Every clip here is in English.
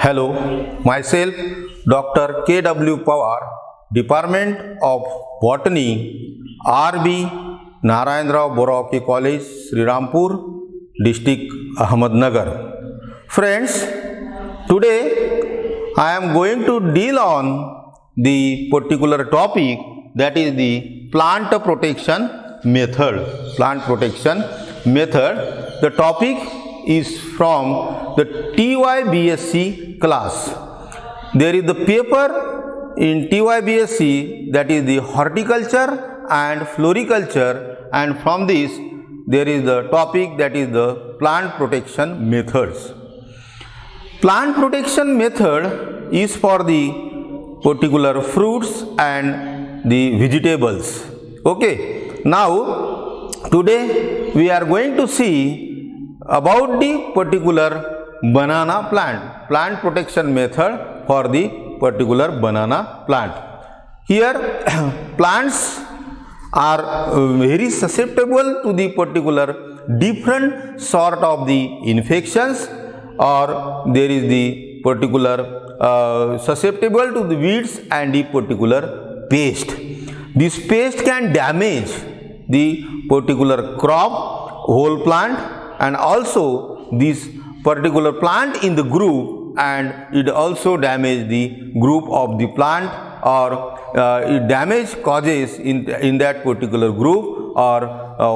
Hello, myself Dr. K.W. Pawar, Department of Botany, R.B. Narayan Rao Borauke College, Srirampur, District Ahmednagar. Friends, today I am going to deal on the particular topic, that is the plant protection method. Plant protection method. The topic is from the TYBSc class. There is the paper in TYBSc, that is the horticulture and floriculture, and from this there is the topic, that is the plant protection methods. Plant protection method is for the particular fruits and the vegetables. Okay, now today we are going to see about the particular banana plant protection method for the particular banana plant. Here plants are very susceptible to the particular different sort of the infections, or there is the particular susceptible to the weeds and the particular pest. This pest can damage the particular crop, whole plant, and also this particular plant in the group, and it also damage the group of the plant, or it damage causes in that particular group, or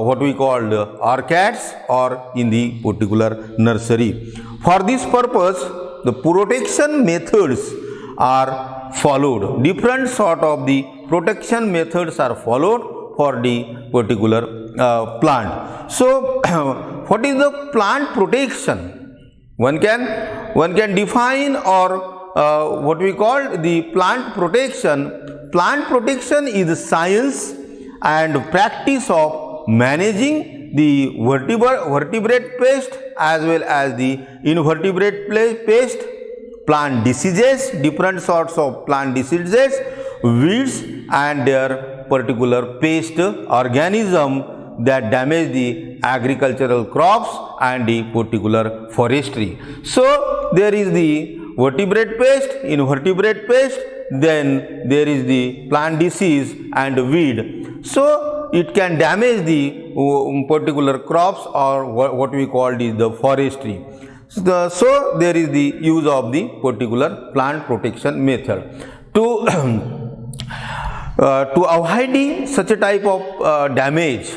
what we call the orchids, or in the particular nursery. For this purpose, the protection methods are followed. Different sort of the protection methods are followed for the particular plant. So what is the plant protection? One can define, or what we call the plant protection. Plant protection is the science and practice of managing the vertebrate pest as well as the invertebrate pest, plant diseases, different sorts of plant diseases, weeds and their particular pest organism that damage the agricultural crops and the particular forestry. So there is the vertebrate pest, invertebrate pest, then there is the plant disease and weed. So it can damage the particular crops, or what we call is the forestry. So there is the use of the particular plant protection method to avoid such a type of damage,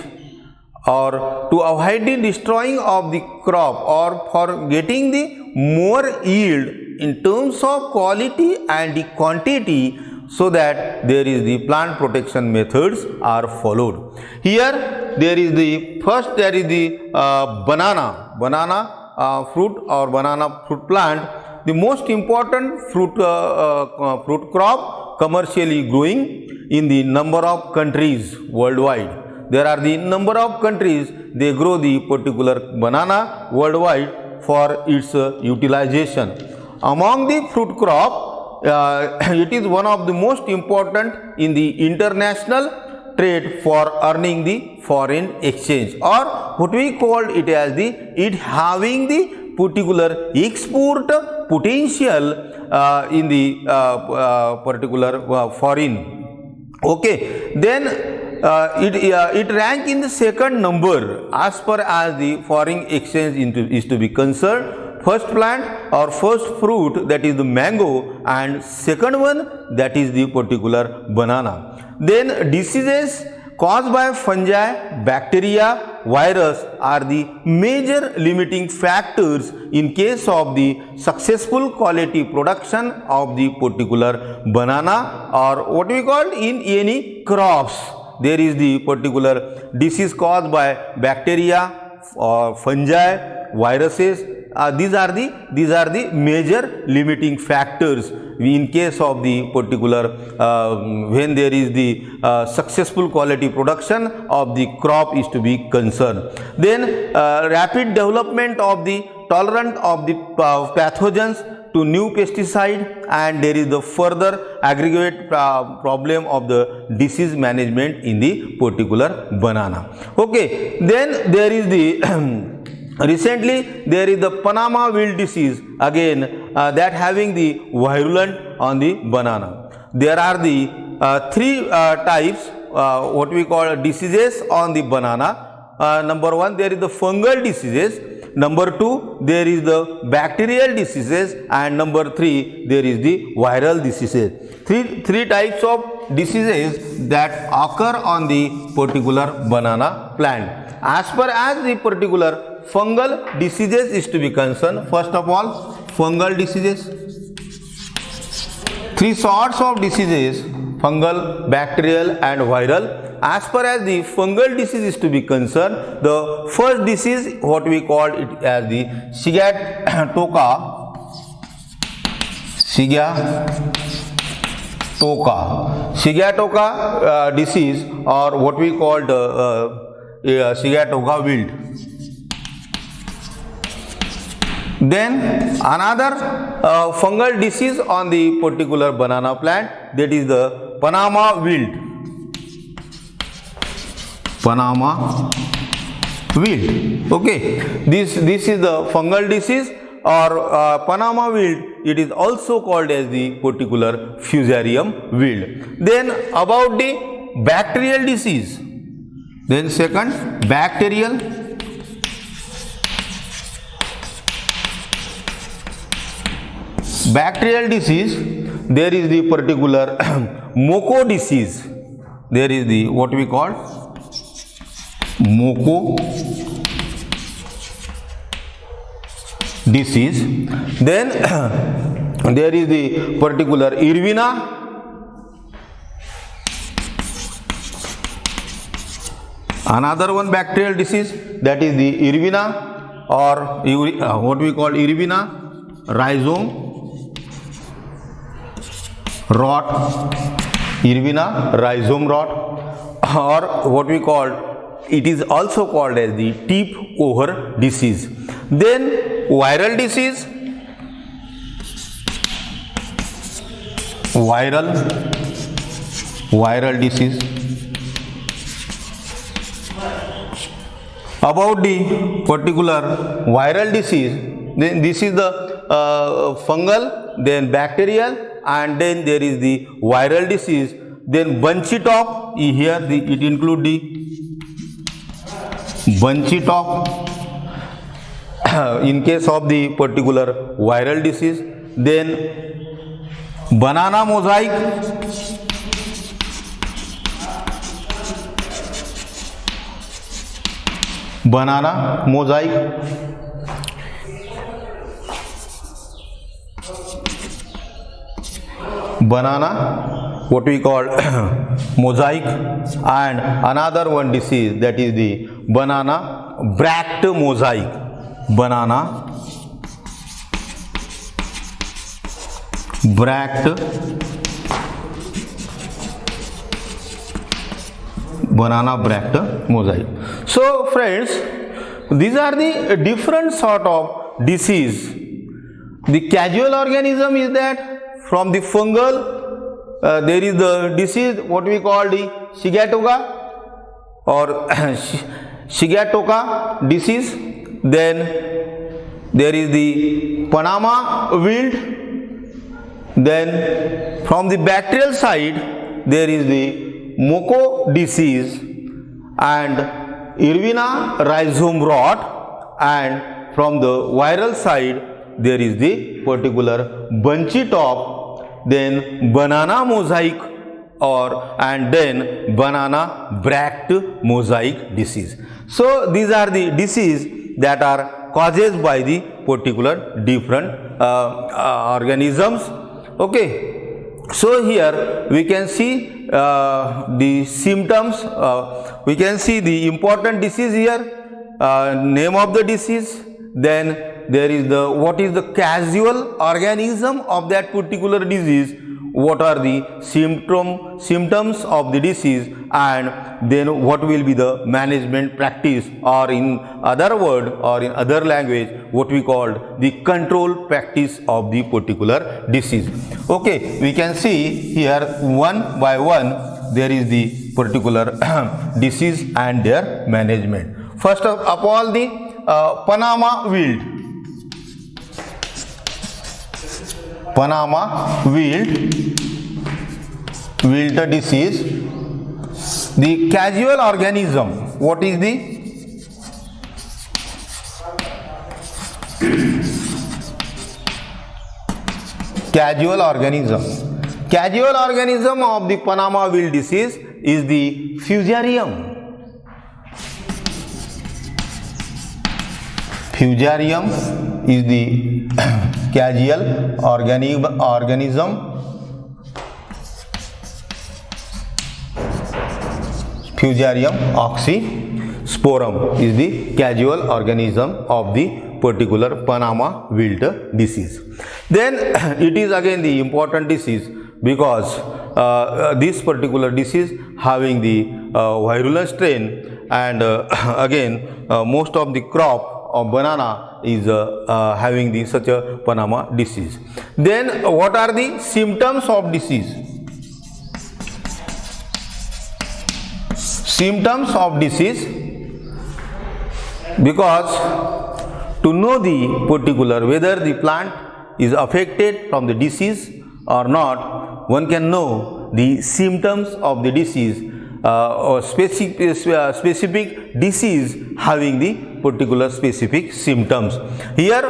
or to avoid the destroying of the crop, or for getting the more yield in terms of quality and the quantity, so that there is the plant protection methods are followed. Here there is the first, there is the banana fruit or banana fruit plant, the most important fruit crop commercially growing in the number of countries worldwide. There are the number of countries they grow the particular banana worldwide for its utilization. Among the fruit crop, it is one of the most important in the international trade for earning the foreign exchange, or what we call it as the it having the particular export potential in the particular foreign. Okay, then it rank in the second number as far as the foreign exchange is to be concerned. First plant or first fruit, that is the mango, and second one, that is the particular banana. Then diseases caused by fungi, bacteria, virus are the major limiting factors in case of the successful quality production of the particular banana, or what we call in any crops. There is the particular disease caused by bacteria or fungi, viruses. These are the major limiting factors in case of the particular when there is the successful quality production of the crop is to be concerned. Then rapid development of the tolerant of the pathogens to new pesticide, and there is the further aggregate problem of the disease management in the particular banana. Okay, then there is the recently there is the Panama wilt disease, again that having the virulent on the banana. There are the three types what we call diseases on the banana. Number one, there is the fungal diseases. Number two, there is the bacterial diseases, and number three, there is the viral diseases. Three types of diseases that occur on the particular banana plant. As per as the particular fungal diseases is to be concerned, first of all, fungal diseases. Three sorts of diseases: fungal, bacterial and viral. As far as the fungal disease is to be concerned, the first disease, what we call it as the Sigatoka disease, or what we call the Sigatoka wilt. Then another fungal disease on the particular banana plant, that is the Panama wilt. Okay, this is the fungal disease, or Panama wilt. It is also called as the particular Fusarium wilt. Then about the bacterial disease. Then second, bacterial. Bacterial disease, there is the particular Moco disease. There is the what we call Moco disease. Then there is the particular Irvina. Another one bacterial disease, that is the Irvina, or what we call Irvina rhizome rot, Irvina rhizome rot, or what we call, it is also called as the tip over disease. Then viral disease, viral disease. About the particular viral disease, then this is the fungal, then bacterial, and then there is the viral disease. Then bunchy top, here it include the bunchy top in case of the particular viral disease. Then banana mosaic, banana what we call mosaic, and another one disease, that is the banana bract mosaic. Banana bract mosaic. So friends, these are the different sort of disease. The casual organism is that from the fungal, there is the disease what we call the Sigatoka or Sigatoka disease. Then there is the Panama wilt. Then from the bacterial side, there is the Moco disease and Irvina rhizome rot, and from the viral side, there is the particular bunchy top, then banana mosaic, and then banana bract mosaic disease. So these are the disease that are caused by the particular different organisms. Okay, so here we can see the symptoms. We can see the important disease here, name of the disease. Then there is the what is the casual organism of that particular disease, what are the symptoms of the disease, and then what will be the management practice, or in other word or in other language, what we call the control practice of the particular disease. Okay, we can see here one by one there is the particular disease and their management. First of all, the Panama wilt. Panama wilt disease. The casual organism, what is the casual organism? Casual organism of the Panama wilt disease is the Fusarium. Fusarium is the casual organism. Fusarium oxysporum is the casual organism of the particular Panama wilt disease. Then it is again the important disease because this particular disease having the virulent strain, and again most of the crop of banana is having the such a Panama disease. Then what are the symptoms of disease? Symptoms of disease, because to know the particular whether the plant is affected from the disease or not, one can know the symptoms of the disease or specific disease having the particular specific symptoms. Here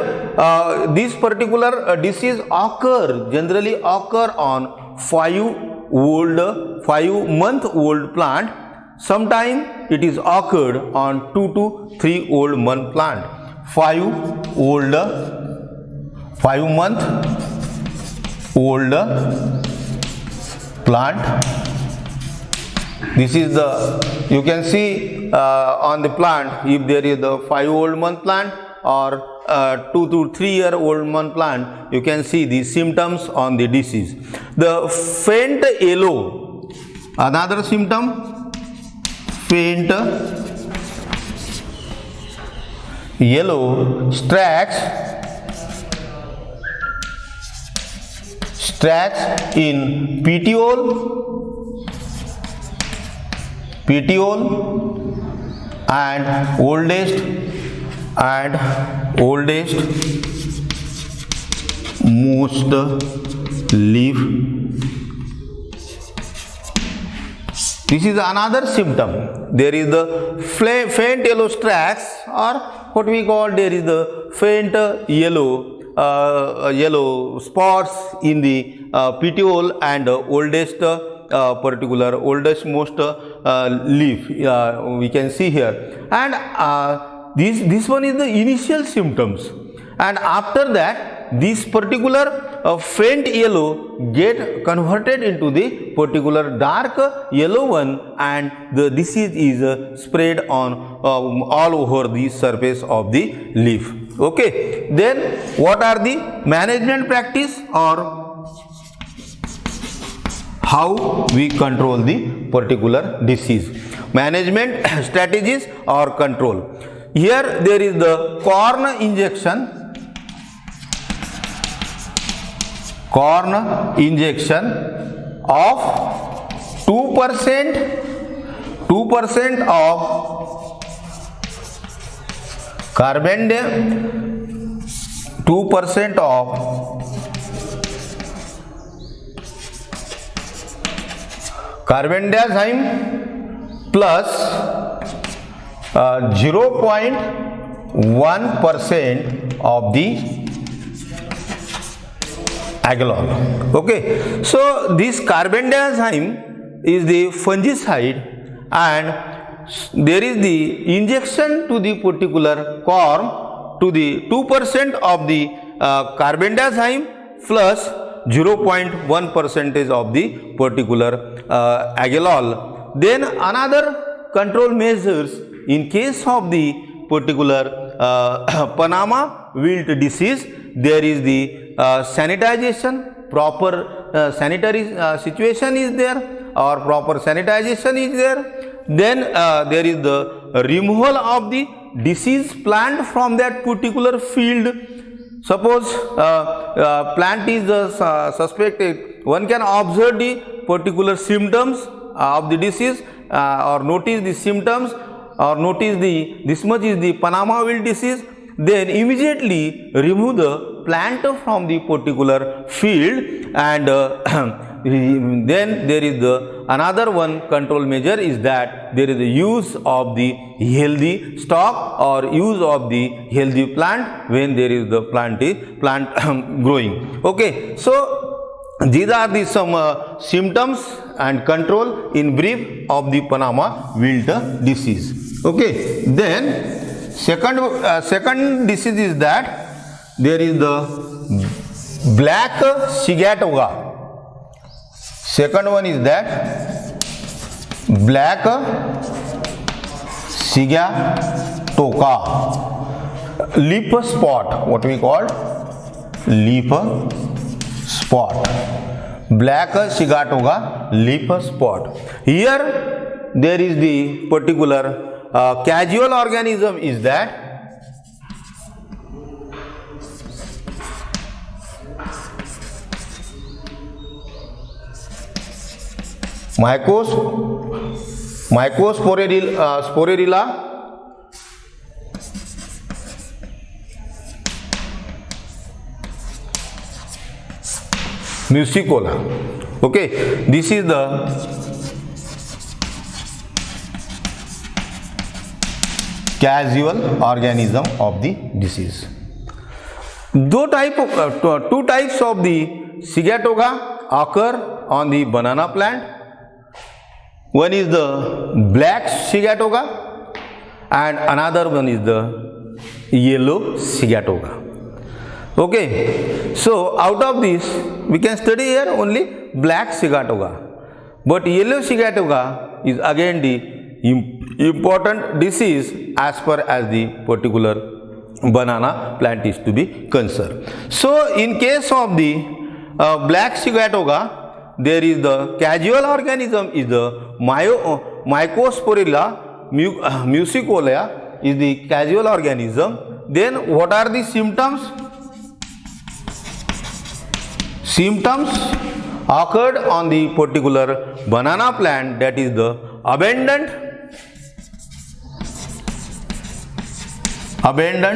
this particular disease generally occur on 5-month-old plant. Sometime it is occurred on 2 to 3 old month plant. 5-month-old plant. This is the, you can see on the plant, if there is the 5-month plant or 2 to 3-year-old month plant, you can see the symptoms on the disease. The faint yellow, another symptom, faint yellow tracks in petiole and oldest most leaf. This is another symptom. There is the faint yellow tracks, or what we call, there is the faint yellow spots in the petiole and oldest most leaf, we can see here, and this one is the initial symptoms, and after that this particular faint yellow get converted into the particular dark yellow one, and the disease is spread on all over the surface of the leaf. Okay, then what are the management practice, or how we control the particular disease? Management strategies or control. Here there is the corn injection of 2% of carbendazim plus 0.1% of the Agolol. Okay, so this carbendazim is the fungicide, and there is the injection to the particular corm to the 2% of the carbendazim plus 0.1% of the particular Agolol. Then another control measures in case of the particular Panama wilt disease, there is the sanitization, proper sanitary situation is there, or proper sanitization is there. Then there is the removal of the diseased plant from that particular field. Suppose plant is suspected, one can observe the particular symptoms of the disease, or notice the symptoms, or notice this much is the Panama wilt disease, then immediately remove the plant from the particular field, and then there is the another one control measure is that there is the use of the healthy stock or use of the healthy plant when there is the plant growing. Okay, so these are the some symptoms and control in brief of the Panama wilt disease. Okay, then second disease is that there is the black sigatoka. Second one is that black sigatoka, leaf spot, what we call leaf spot, black sigatoka leaf spot. Here there is the particular casual organism is that Mycosporilla musicola. Okay, this is the casual organism of the disease. Two types of the sigatoka occur on the banana plant. One is the black sigatoka and another one is the yellow sigatoka. Okay, so out of this we can study here only black sigatoka, but yellow sigatoka is again the important disease as far as the particular banana plant is to be concerned. So in case of the black sigatoka, there is the casual organism is the Mycosporilla musicola is the casual organism. Then what are the symptoms? Symptoms occurred on the particular banana plant, that is the abundant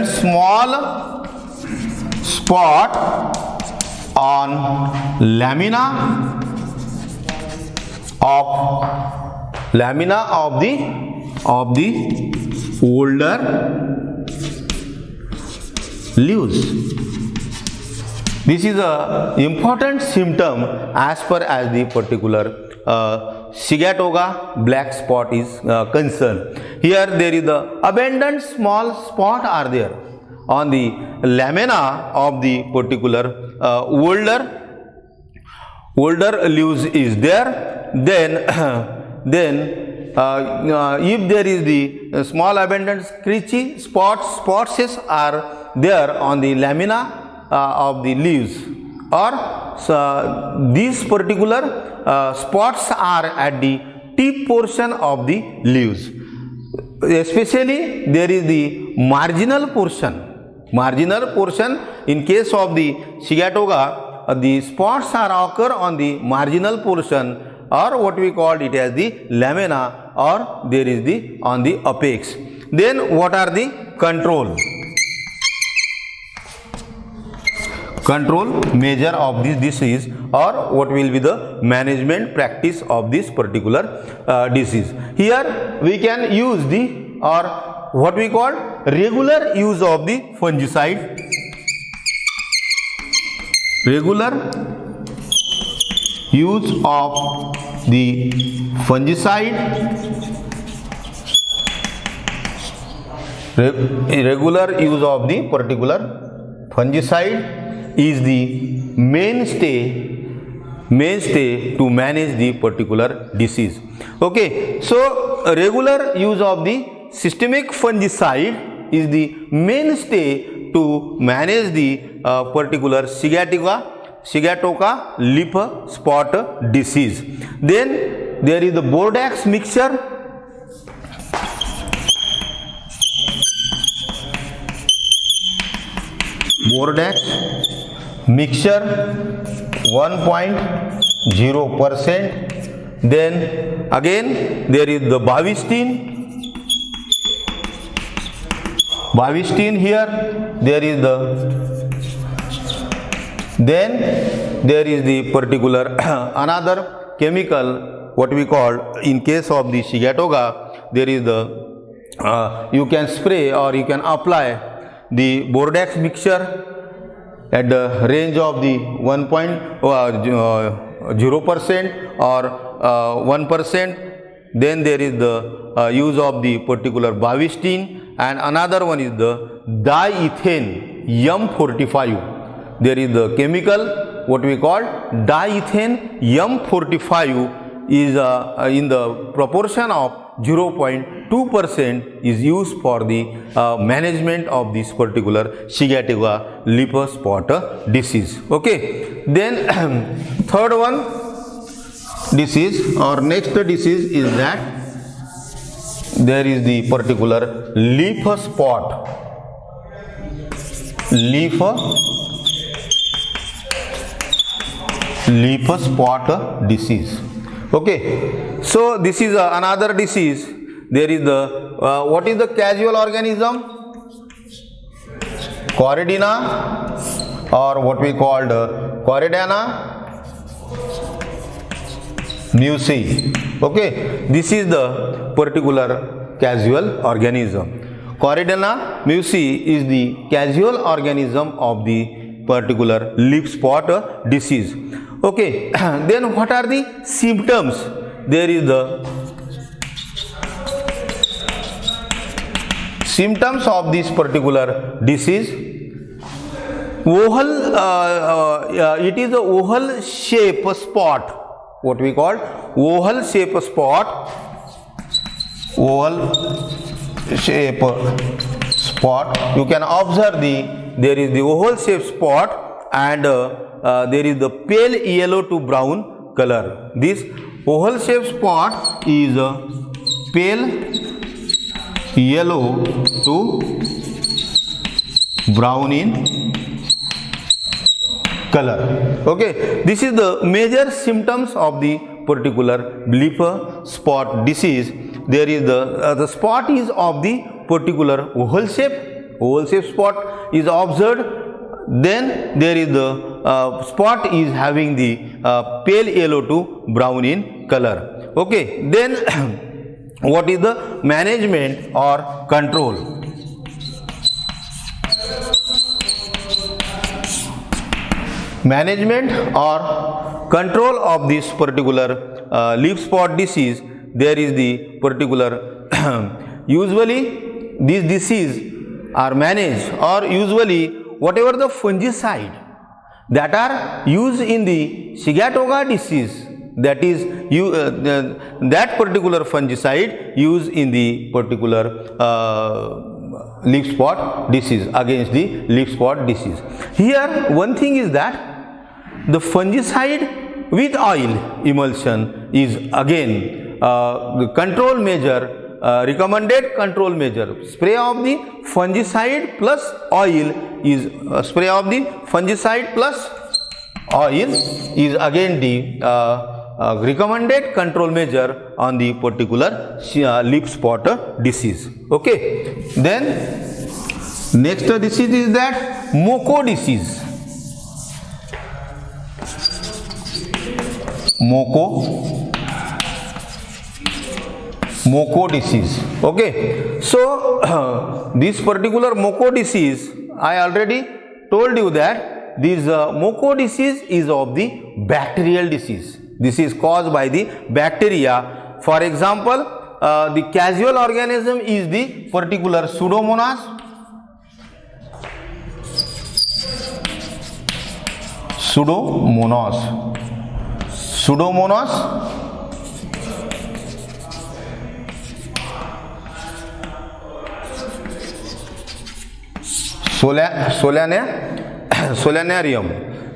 small spot on lamina of the older leaves. This is a important symptom as far as the particular sigatoka black spot is concerned. Here there is the abundant small spot are there on the lamina of the particular older leaves is there. Then if there is the small abundant scratchy spots are there on the lamina of the leaves, or these particular spots are at the tip portion of the leaves. Especially there is the marginal portion. In case of the sigatoka, the spots are occur on the marginal portion, or what we call it as the lamina, or there is the on the apex. Then what are the control measure of this disease, or what will be the management practice of this particular disease? Here we can use the, or what we call regular use of the fungicide. Regular use of the fungicide. Regular use of the particular fungicide is the mainstay to manage the particular disease. Okay, so regular use of the systemic fungicide is the mainstay to manage the particular sigatoka leaf spot disease. Then there is the Bordeaux mixture. Bordeaux mixture 1.0%. Then again there is the Bavistine here. There is the Then there is the particular another chemical what we call, in case of the Sigatoka, there is the you can spray or you can apply the Bordeaux mixture at the range of the 1.0% or 1%. Then there is the use of the particular Bavistine, and another one is the diethane M45. There is the chemical what we call diethane M45 is in the proportion of 0.2% is used for the management of this particular Sigatoka leaf spot disease. Okay. Then third one disease or next disease is that there is the particular leaf spot disease. Okay, so this is another disease. There is the what is the causal organism? Corydina, or what we called Corydana muci. Okay, this is the particular causal organism. Corydana muci is the causal organism of the particular leaf spot disease. Okay, then what are the symptoms? There is the symptoms of this particular disease. Oval, it is a oval shape spot. What we call oval shape spot. Oval shape spot. You can observe there is the oval shape spot, and there is the pale yellow to brown color. This oval shape spot is pale yellow to brown in color. Okay, this is the major symptoms of the particular leaf spot disease. There is the spot is of the particular oval shape spot is observed. Then there is the spot is having the pale yellow to brown in color. Okay, then what is the management or control? Management or control of this particular leaf spot disease. There is the particular usually this disease are managed, or usually whatever the fungicide that are used in the Sigatoka disease, that is that particular fungicide used in the particular leaf spot disease, against the leaf spot disease. Here one thing is that the fungicide with oil emulsion is again the control measure, recommended control measure. Spray of the fungicide plus oil is spray of the fungicide plus oil is again the recommended control measure on the particular leaf spot disease. Okay, then next disease is that Moko disease. Moko disease. Okay, so this particular Moko disease, I already told you that this Moko disease is of the bacterial disease. This is caused by the bacteria. For example, the causal organism is the particular Pseudomonas. Solanarium.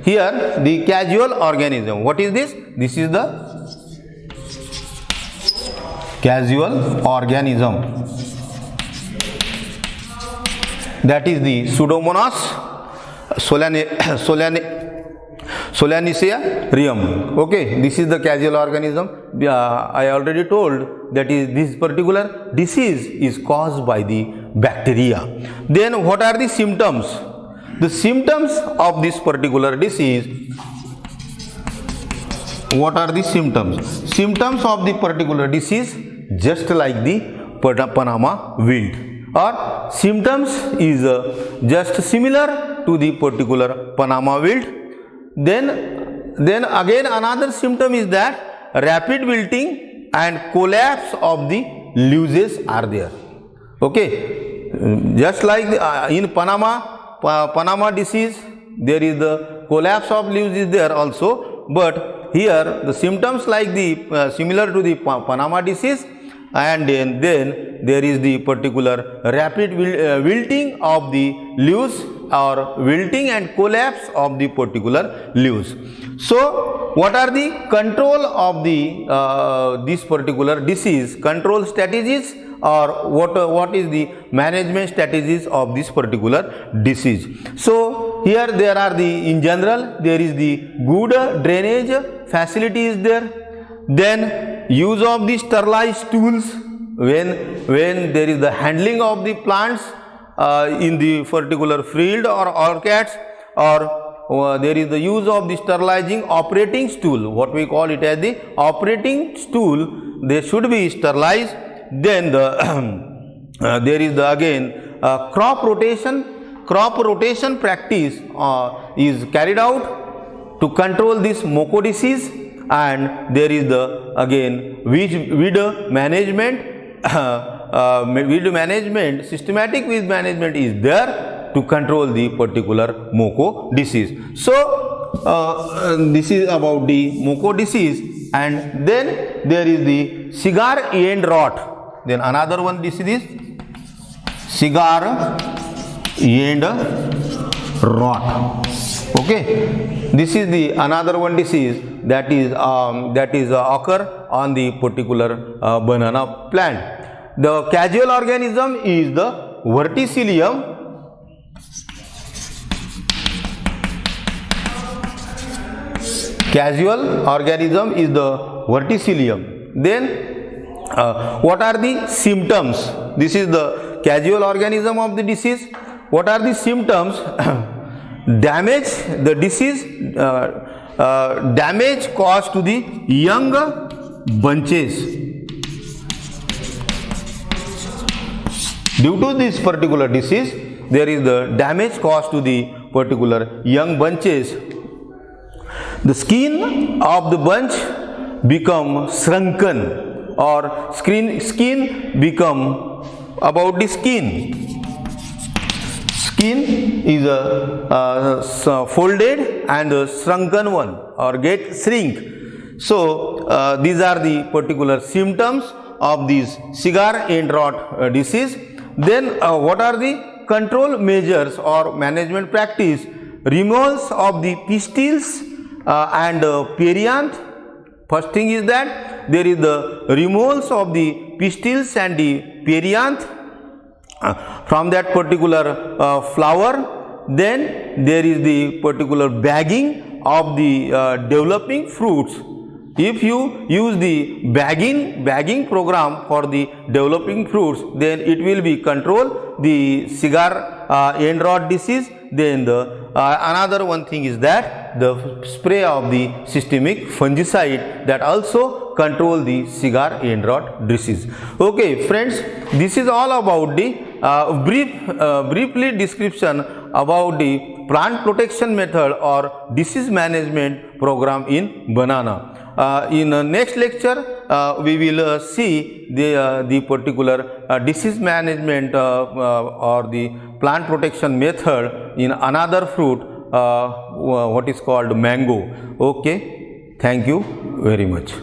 Here the causal organism. What is this? This is the causal organism. That is the Pseudomonas solanacearum. Okay, this is the causal organism. I already told that is this particular disease is caused by the bacteria. Then what are the symptoms? The symptoms of this particular disease. What are the symptoms? Symptoms of the particular disease just like the Panama wilt, or symptoms is just similar to the particular Panama wilt. Then again another symptom is that rapid wilting and collapse of the leaves are there. Okay, just like in Panama disease, there is the collapse of leaves is there also, but here the symptoms like the similar to the Panama disease, and then there is the particular rapid wilting of the leaves, or wilting and collapse of the particular leaves. So what are the control of the this particular disease, control strategies, or what is the management strategies of this particular disease? So here there are the, in general, there is the good drainage facility is there, then use of the sterilized tools when there is the handling of the plants in the particular field or orchards, or there is the use of the sterilizing operating stool, what we call it as the operating stool, they should be sterilized. Then the there is the again crop rotation practice is carried out to control this Moco disease, and there is the again weed management, systematic weed management is there to control the particular Moco disease. So this is about the Moco disease, and then there is the cigar end rot. Then another one disease is cigar end rot. Okay, this is the another one disease that is occur on the particular banana plant. The causal organism is the verticillium. Causal organism is the verticillium. Then what are the symptoms? This is the causal organism of the disease. What are the symptoms? Damage, the disease damage caused to the young bunches. Due to this particular disease, there is the damage caused to the particular young bunches. The skin of the bunch become shrunken, or skin become about the skin. Skin is folded and shrunken one, or get shrink. So these are the particular symptoms of this cigar end rot disease. Then what are the control measures or management practice? Removals of the pistils and perianth. First thing is that there is the removals of the pistils and the perianth from that particular flower. Then there is the particular bagging of the developing fruits. If you use the bagging program for the developing fruits, then it will be control the cigar end rot disease. Then the another one thing is that the spray of the systemic fungicide, that also control the cigar end rot disease. Okay friends, this is all about the briefly description about the plant protection method or disease management program in banana. In next lecture we will see the particular disease management or the plant protection method in another fruit, what is called mango. Okay, thank you very much.